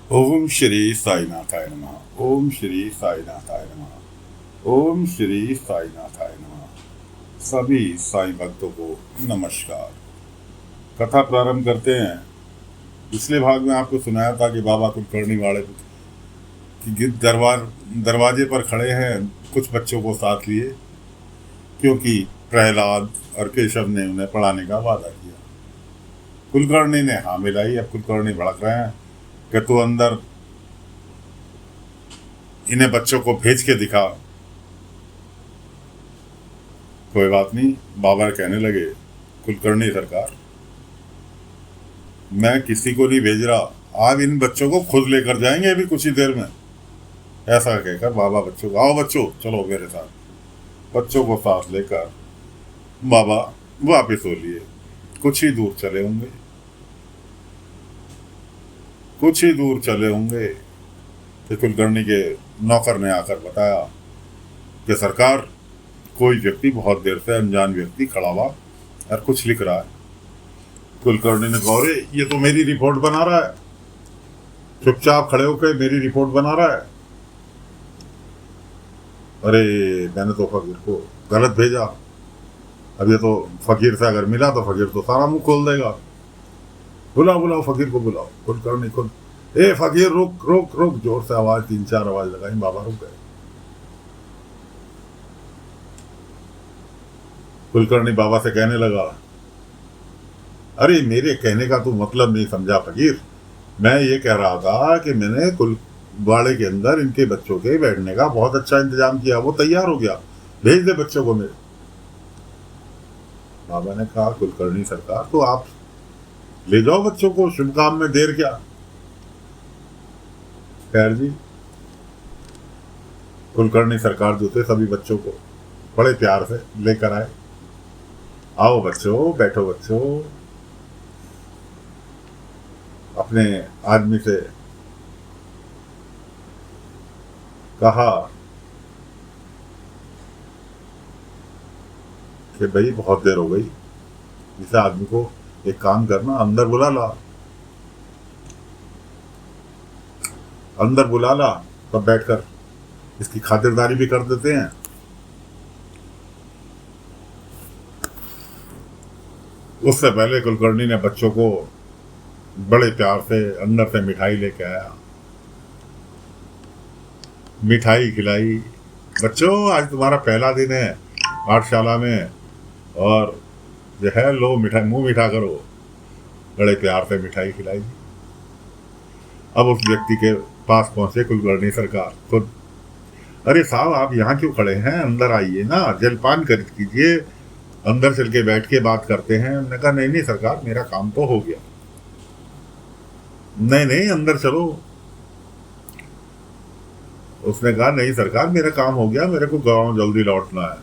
ओम श्री साईनाथाय नमः। ओम श्री साईनाथाय नमः। ओम श्री साईनाथाय नमः। सभी साईं भक्तों को नमस्कार। कथा प्रारंभ करते हैं। पिछले भाग में आपको सुनाया था कि बाबा कुलकर्णी वाले की दरवाजे पर खड़े हैं, कुछ बच्चों को साथ लिए, क्योंकि प्रहलाद और केशव ने उन्हें पढ़ाने का वादा किया। कुलकर्णी ने हाँ मिलाई। अब कुलकर्णी भड़क रहे हैं कि तू अंदर इन्हें बच्चों को भेज के दिखा। कोई बात नहीं, बाबा कहने लगे, कुलकर्णी सरकार, मैं किसी को नहीं भेज रहा, आप इन बच्चों को खुद लेकर जाएंगे अभी कुछ ही देर में। ऐसा कहकर बाबा बच्चों को, आओ बच्चों चलो मेरे साथ। बच्चों को साथ लेकर बाबा वापिस हो लिए। कुछ ही दूर चले होंगे, कुछ ही दूर चले होंगे कि कुलकर्णी के नौकर ने आकर बताया कि सरकार, कोई व्यक्ति बहुत देर से अनजान व्यक्ति खड़ा हुआ और कुछ लिख रहा है। कुलकर्णी ने कहा, अरे ये तो मेरी रिपोर्ट बना रहा है, चुपचाप खड़े होकर मेरी रिपोर्ट बना रहा है। अरे मैंने तो फकीर को गलत भेजा, अब ये तो फकीर से अगर मिला तो फकीर तो सारा मुंह खोल देगा। बुलाओ बुलाओ फकीर को बुलाओ। कुलकर्णी खुद, ए फकीर रुक रुक रुक, जोर से आवाज, 3-4 आवाज लगाई। बाबा रुक गए। कुलकर्णी बाबा से कहने लगा, अरे मेरे कहने का तू मतलब नहीं समझा फकीर। मैं ये कह रहा था कि मैंने कुलवाड़े के अंदर इनके बच्चों के बैठने का बहुत अच्छा इंतजाम किया, वो तैयार हो गया, भेज दे बच्चों को मेरे। बाबा ने कहा, कुलकर्णी सरकार, तो आप ले जाओ बच्चों को, शुभ काम में देर क्या। खैर जी, कुलकर्णी सरकार जो थे सभी बच्चों को बड़े प्यार से लेकर आए। आओ बच्चों, बैठो बच्चों। अपने आदमी से कहा कि भाई बहुत देर हो गई, इस आदमी को एक काम करना, अंदर बुला ला, अंदर बुला ला, तब बैठकर इसकी खातिरदारी भी कर देते हैं। उससे पहले कुलकर्णी ने बच्चों को बड़े प्यार से अंदर से मिठाई लेके आया, मिठाई खिलाई। बच्चों आज तुम्हारा पहला दिन है पाठशाला में, और जो है लो मिठाई, मुंह मीठा करो। बड़े प्यार से मिठाई खिलाई। अब उस व्यक्ति के पास पहुंचे कुलकर्णी सरकार खुद। अरे साहब, आप यहाँ क्यों खड़े हैं, अंदर आइए ना, जलपान कर कीजिए, अंदर चल के बैठ के बात करते हैं। उन्होंने कहा, नहीं नहीं सरकार, मेरा काम तो हो गया। नहीं नहीं अंदर चलो। उसने कहा, नहीं सरकार, मेरा काम हो गया, मेरे को गांव जल्दी लौटना है।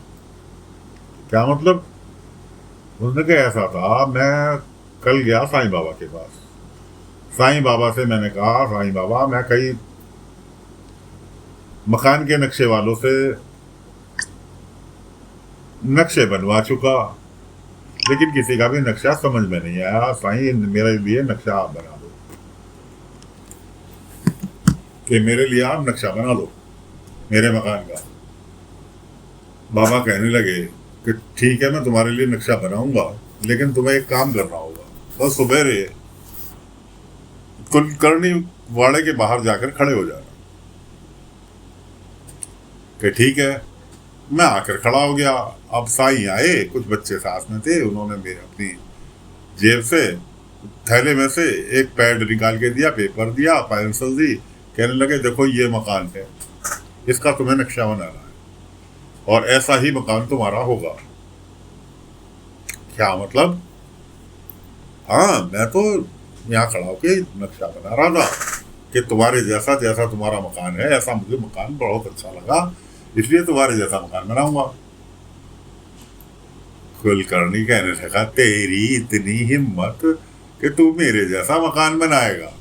क्या मतलब? उसने कहा, ऐसा था, मैं कल गया साईं बाबा के पास। साईं बाबा से मैंने कहा, साईं बाबा, मैं कई मकान के नक्शे वालों से नक्शे बनवा चुका, लेकिन किसी का भी नक्शा समझ में नहीं आया। साईं, मेरे लिए नक्शा आप बना दो, कि मेरे लिए आप नक्शा बना दो मेरे मकान का। बाबा कहने लगे कि ठीक है, मैं तुम्हारे लिए नक्शा बनाऊंगा, लेकिन तुम्हें एक काम करना होगा। बस सुबह कुलकर्णी वाड़े के बाहर जाकर खड़े हो जाना। कि ठीक है। मैं आकर खड़ा हो गया। अब साईं आए, कुछ बच्चे साथ में थे, उन्होंने मेरे अपनी जेब से, थैले में से एक पैड निकाल के दिया, पेपर दिया, पेंसिल दी। कहने लगे, देखो ये मकान है, इसका तुम्हें नक्शा बनाना है, और ऐसा ही मकान तुम्हारा होगा। क्या मतलब? हाँ, मैं तो यहाँ खड़ा होके नक्शा बना रहा था कि तुम्हारे जैसा जैसा तुम्हारा मकान है, ऐसा मुझे मकान बहुत अच्छा लगा, इसलिए तुम्हारे जैसा मकान बनाऊंगा। कुलकर्णी कहने लगा, तेरी इतनी हिम्मत कि तू मेरे जैसा मकान बनाएगा,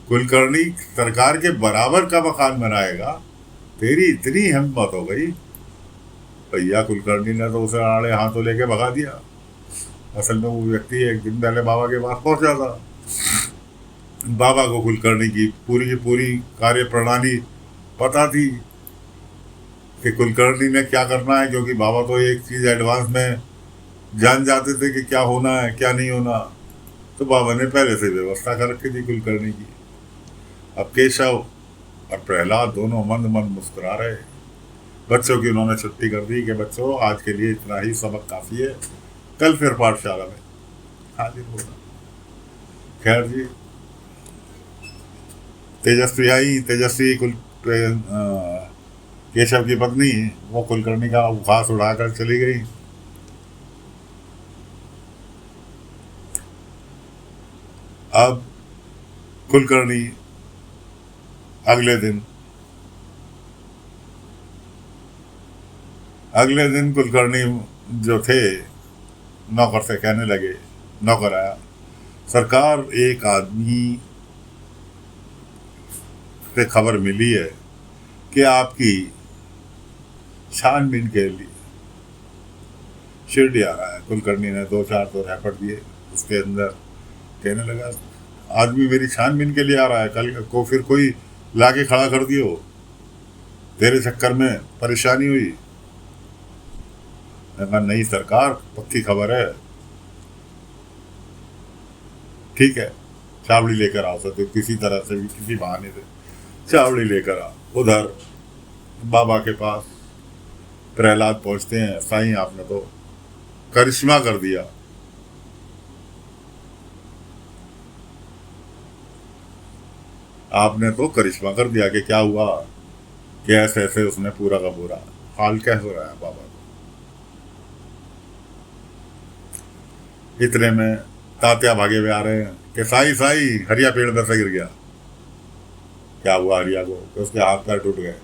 कुलकर्णी सरकार के बराबर का मकान बनाएगा, तेरी इतनी हिम्मत हो गई। भैया कुलकर्णी ने तो उसे आड़े हाथों लेके भगा दिया। असल में वो व्यक्ति एक दिन पहले बाबा के पास पहुंचा था। बाबा को कुलकर्णी की पूरी कार्य प्रणाली पता थी कि कुलकर्णी ने क्या करना है, क्योंकि बाबा तो एक चीज़ एडवांस में जान जाते थे कि क्या होना है क्या नहीं होना। तो बाबा ने पहले से व्यवस्था कर रखी थी कुलकर्णी की। अब केशव और प्रहलाद दोनों मंद मंद मुस्कुरा रहे। बच्चों की उन्होंने छुट्टी कर दी कि बच्चों आज के लिए इतना ही, सबक काफ़ी है, कल फिर पाठशाला में हाजिर होना। खैर जी, तेजस्वी आई। तेजस्वी केशव की पत्नी, वो कुलकर्णी का उपहास उड़ाकर चली गई। अब कुलकर्णी अगले दिन कुलकर्णी जो थे नौकर से कहने लगे, नौकर आया, सरकार एक आदमी से खबर मिली है कि आपकी छानबीन के लिए शिरडी आ रहा है। कुलकर्णी ने दो चार तो रैपट दिए, उसके अंदर कहने लगा, आदमी मेरी छानबीन के लिए आ रहा है, कल को फिर कोई लाके खड़ा कर दियो, तेरे चक्कर में परेशानी हुई। मैंने कहा नहीं सरकार, पक्की खबर है, ठीक है चावड़ी लेकर आ सकते, किसी तरह से भी, किसी बहाने से चावड़ी लेकर आ। उधर बाबा के पास प्रहलाद पहुंचते हैं, साईं आपने तो करिश्मा कर दिया। आपने तो करिश्मा कर दिया कि क्या हुआ, कि ऐसे ऐसे उसने पूरा का पूरा हाल कैसे रहा है बाबा को। इतने में तात्या भागे हुए आ रहे हैं कि साई साई हरिया पेड़ में से गिर गया। क्या हुआ हरिया को? कि उसके हाथ पैर टूट गए।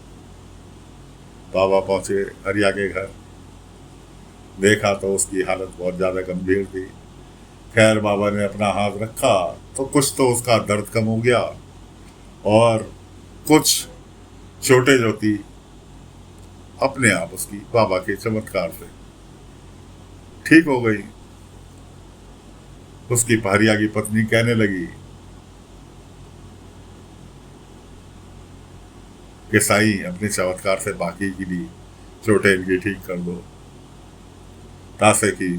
बाबा पहुंचे हरिया के घर, देखा तो उसकी हालत बहुत ज़्यादा गंभीर थी। खैर बाबा ने अपना हाथ रखा तो कुछ तो उसका दर्द कम हो गया, और कुछ चोटें जो थी अपने आप उसकी बाबा के चमत्कार से ठीक हो गई। उसकी हरिया की पत्नी कहने लगी कि साईं अपने चमत्कार से बाकी की भी चोटें इनकी ठीक कर दो, ताकि कि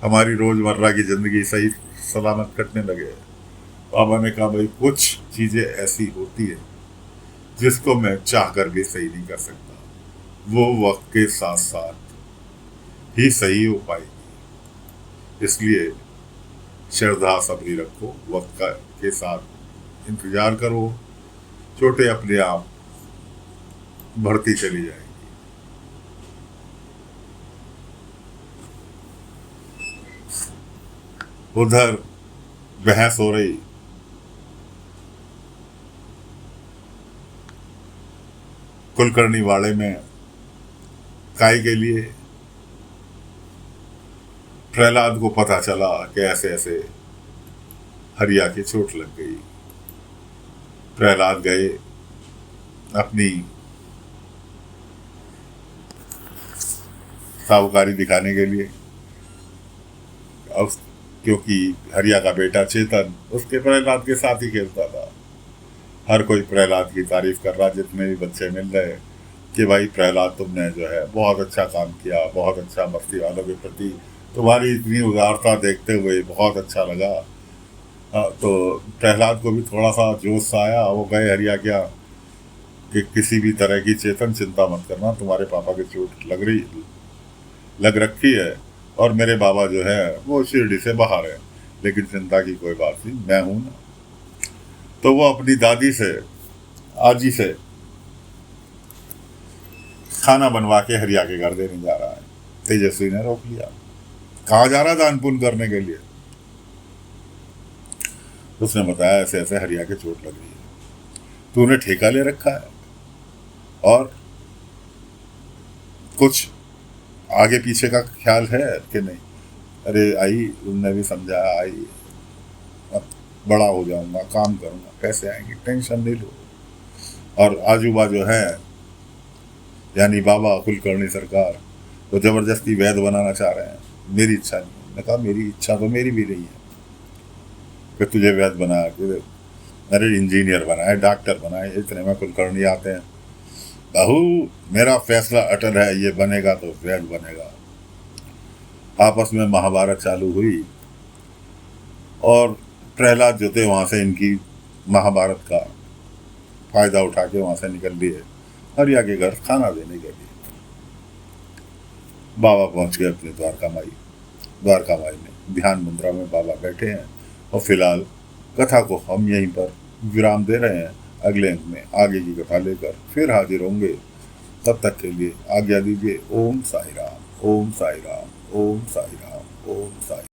हमारी रोजमर्रा की जिंदगी सही सलामत कटने लगे। बाबा ने कहा भाई कुछ चीजें ऐसी होती है जिसको मैं चाह कर भी सही नहीं कर सकता, वो वक्त के साथ साथ ही सही हो पाएगी। इसलिए श्रद्धा सबरी रखो, वक्त के साथ इंतजार करो, चोटें अपने आप बढ़ती चली जाएगी। उधर बहस हो रही। कुलकर्णी वाड़े में काय के लिए प्रहलाद को पता चला कि ऐसे ऐसे हरिया की चोट लग गई। प्रहलाद गए अपनी साहूकारी दिखाने के लिए। अब क्योंकि हरिया का बेटा चेतन उसके प्रहलाद के साथ ही खेलता था, हर कोई प्रहलाद की तारीफ कर रहा, जितने भी बच्चे मिल रहे कि भाई प्रहलाद तुमने जो है बहुत अच्छा काम किया, बहुत अच्छा, मस्ती वालों के प्रति तुम्हारी इतनी उदारता देखते हुए बहुत अच्छा लगा। तो प्रहलाद को भी थोड़ा सा जोश सा आया। वो गए हरिया क्या कि किसी भी तरह की चेतन चिंता मत करना, तुम्हारे पापा की चोट लग रखी है, और मेरे बाबा जो है वो शिरडी से बाहर है, लेकिन चिंता की कोई बात नहीं, मैं हूं ना। तो वो अपनी दादी से, आजी से खाना बनवा के हरिया के घर देने जा रहा है। तेजस्वी ने रोक लिया। कहाँ जा रहा था? दान पुण्य करने के लिए। उसने बताया ऐसे ऐसे हरिया के चोट लग रही है, तूने ठेका ले रखा है और कुछ आगे पीछे का ख्याल है कि नहीं? अरे आई, उनने भी समझाया, आई अब बड़ा हो जाऊंगा, काम करूंगा, पैसे आएंगे, टेंशन नहीं लो। और आजू बाजू है यानी बाबा कुलकर्णी सरकार तो जबरदस्ती वैद बनाना चाह रहे हैं, मेरी इच्छा नहीं। मैंने कहा मेरी इच्छा तो मेरी भी नहीं है कि तुझे वैद बनाया, मेरे इंजीनियर बनाए, डॉक्टर बनाए, इतने में कुलकर्णी आते हैं, बहू मेरा फैसला अटल है, ये बनेगा तो वैद बनेगा। आपस में महाभारत चालू हुई और प्रहलाद जो थे वहाँ से इनकी महाभारत का फायदा उठा के वहाँ से निकल लिए हरिया के घर खाना देने के लिए। बाबा पहुँच गए अपने द्वारका माई में ध्यान मुद्रा में बाबा बैठे हैं और फिलहाल कथा को हम यहीं पर विराम दे रहे हैं। अगले अंक में आगे की कथा लेकर फिर हाजिर होंगे। तब तक के लिए आज्ञा दीजिए। ओम साई राम, ओम साई राम, ओम साई राम, ओम साई।